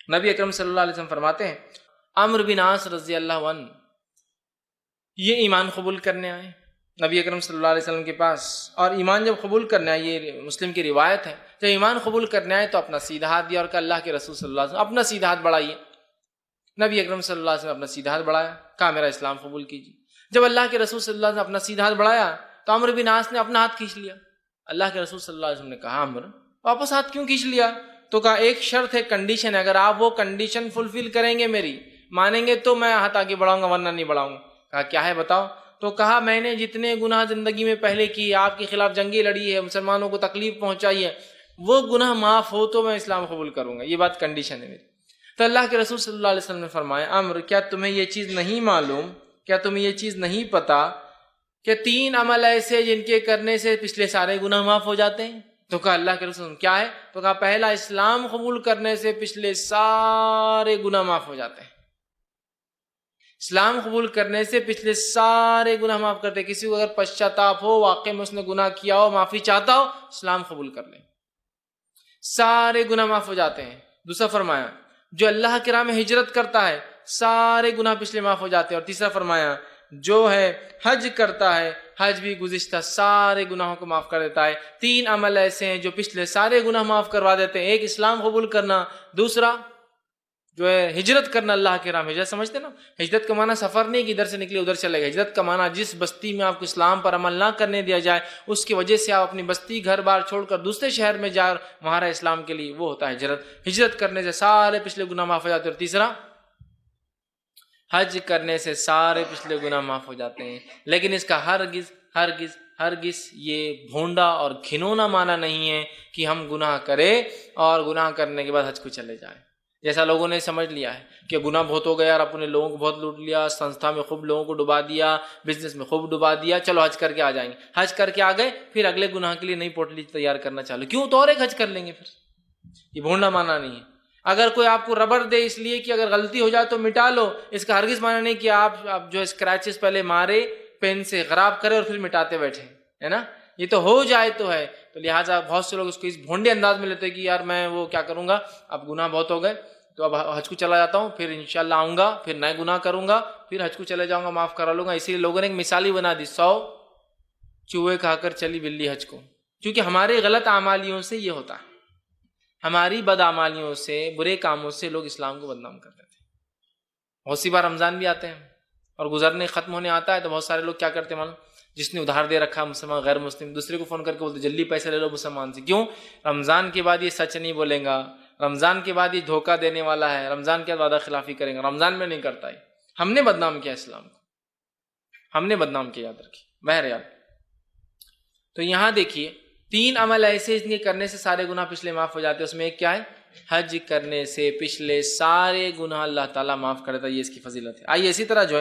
نبی اکرم صلی اللہ علیہ وسلم فرماتے ہیں عمرو بن عاص رضی اللہ عنہ یہ ایمان قبول کرنے آئے نبی اکرم صلی اللہ علیہ وسلم کے پاس، اور ایمان جب قبول کرنے آئے، یہ مسلم کی روایت ہے، جب ایمان قبول کرنے آئے تو اپنا سیدھا ہاتھ دیا اور کہا اللہ کے رسول صلی اللہ علیہ وسلم اپنا سیدھا ہاتھ بڑھائیے۔ نبی اکرم صلی اللہ علیہ وسلم اپنا سیدھا ہاتھ بڑھایا، کہا میرا اسلام قبول کیجیے۔ جب اللہ کے رسول صلی اللہ علیہ وسلم اپنا سیدھا ہاتھ بڑھایا تو عمرو بن عاص نے اپنا ہاتھ کھینچ لیا۔ اللہ کے رسول صلی اللہ علیہ وسلم نے کہا عمرو واپس ہاتھ کیوں کھینچ لیا؟ تو کہا ایک شرط ہے، کنڈیشن ہے، اگر آپ وہ کنڈیشن فلفل کریں گے، میری مانیں گے تو میں ہاتھ آگے بڑھاؤں گا، ورنہ نہیں بڑھاؤں گا۔ کہا کیا ہے بتاؤ؟ تو کہا میں نے جتنے گناہ زندگی میں پہلے کی، آپ کے خلاف جنگیں لڑی ہے، مسلمانوں کو تکلیف پہنچائی ہے، وہ گناہ معاف ہو تو میں اسلام قبول کروں گا، یہ بات کنڈیشن ہے میری۔ تو اللہ کے رسول صلی اللہ علیہ وسلم نے فرمایا عمرو کیا تمہیں یہ چیز نہیں معلوم، کیا تمہیں یہ چیز نہیں پتا کہ 3 عمل ایسے جن کے کرنے سے پچھلے سارے گناہ معاف ہو جاتے ہیں؟ تو کہا اللہ کے رسول کیا ہے؟ تو کہا پہلا اسلام قبول کرنے سے پچھلے سارے گناہ معاف ہو جاتے ہیں۔ اسلام قبول کرنے سے پچھلے سارے گناہ معاف کرتے ہیں۔ کسی کو اگر پشچاتاپ ہو، واقع میں اس نے گناہ کیا ہو، معافی چاہتا ہو، اسلام قبول کر لیں، سارے گناہ معاف ہو جاتے ہیں۔ دوسرا فرمایا جو اللہ کی راہ میں ہجرت کرتا ہے سارے گناہ پچھلے معاف ہو جاتے ہیں۔ اور تیسرا فرمایا جو ہے حج کرتا ہے، حج بھی گزشتہ سارے گناہوں کو معاف کر دیتا ہے۔ 3 عمل ایسے ہیں جو پچھلے سارے گناہ معاف کروا دیتے ہیں، ایک اسلام قبول کرنا، دوسرا جو ہے ہجرت کرنا اللہ کے راہ میں۔ ہجرت سمجھتے نا، ہجرت کا معنی سفر نہیں کہ ادھر سے نکلے ادھر چلے گئے، ہجرت کا معنی جس بستی میں آپ کو اسلام پر عمل نہ کرنے دیا جائے، اس کی وجہ سے آپ اپنی بستی گھر بار چھوڑ کر دوسرے شہر میں جا وہاں رہے اسلام کے لیے، وہ ہوتا ہے ہجرت۔ ہجرت کرنے سے سارے پچھلے گناہ معاف ہو جاتے ہیں۔ اور تیسرا حج کرنے سے سارے پچھلے گناہ معاف ہو جاتے ہیں۔ لیکن اس کا ہرگز ہرگز ہرگز یہ بھونڈا اور گھنونا معنی نہیں ہے کہ ہم گناہ کریں اور گناہ کرنے کے بعد حج کو چلے جائیں، جیسا لوگوں نے سمجھ لیا ہے کہ گناہ بہت ہو گیا اور اپنے لوگوں کو بہت لوٹ لیا، سنستھا میں خوب لوگوں کو ڈبا دیا، بزنس میں خوب ڈبا دیا، چلو حج کر کے آ جائیں گے۔ حج کر کے آ گئے، پھر اگلے گناہ کے لیے نئی پوٹلی تیار کرنا چالو کیوں؟ تو اور ایک حج کر لیں گے۔ پھر یہ بھونڈا معنی نہیں ہے۔ اگر کوئی آپ کو ربڑ دے اس لیے کہ اگر غلطی ہو جائے تو مٹا لو، اس کا ہرگز معنی نہیں کہ آپ جو اسکریچز پہلے مارے پین سے خراب کرے اور پھر مٹاتے بیٹھے، ہے نا؟ یہ تو ہو جائے تو ہے۔ تو لہٰذا بہت سے لوگ اس کو اس بھونڈے انداز میں لیتے ہیں کہ یار میں وہ کیا کروں گا، اب گناہ بہت ہو گئے تو اب حج کو چلا جاتا ہوں، پھر انشاءاللہ آؤں گا، پھر نئے گناہ کروں گا، پھر حج کو چلے جاؤں گا، معاف کرا لوں گا۔ اسی لیے لوگوں نے ایک مثال ہی بنا دی، 100 چوہے کھا کر چلی بلی حج کو، کیونکہ ہمارے غلط اعمالیوں سے یہ ہوتا ہے، ہماری بدعمالیوں سے، برے کاموں سے لوگ اسلام کو بدنام کر دیتے ہیں۔ بہت سی بار رمضان بھی آتے ہیں اور گزرنے ختم ہونے آتا ہے تو بہت سارے لوگ کیا کرتے ہیں معلوم؟ جس نے ادھار دے رکھا مسلمان غیر مسلم، دوسرے کو فون کر کے بولتے جلدی پیسے لے لو مسلمان سے۔ کیوں؟ رمضان کے بعد یہ سچ نہیں بولیں گا، رمضان کے بعد یہ دھوکہ دینے والا ہے، رمضان کے بعد وعدہ خلافی کریں گا، رمضان میں نہیں کرتا ہے۔ ہم نے بدنام کیا اسلام کو، ہم نے بدنام کیا، یاد رکھیے۔ بہرحال تو یہاں دیکھیے 3 عمل ایسے جن کے کرنے سے سارے گناہ پچھلے معاف ہو جاتے ہیں، اس میں ایک کیا ہے؟ حج کرنے سے پچھلے سارے گناہ اللہ تعالیٰ معاف کر دیتا ہے، یہ اس کی فضیلت ہے۔ آئیے اسی طرح جو ہے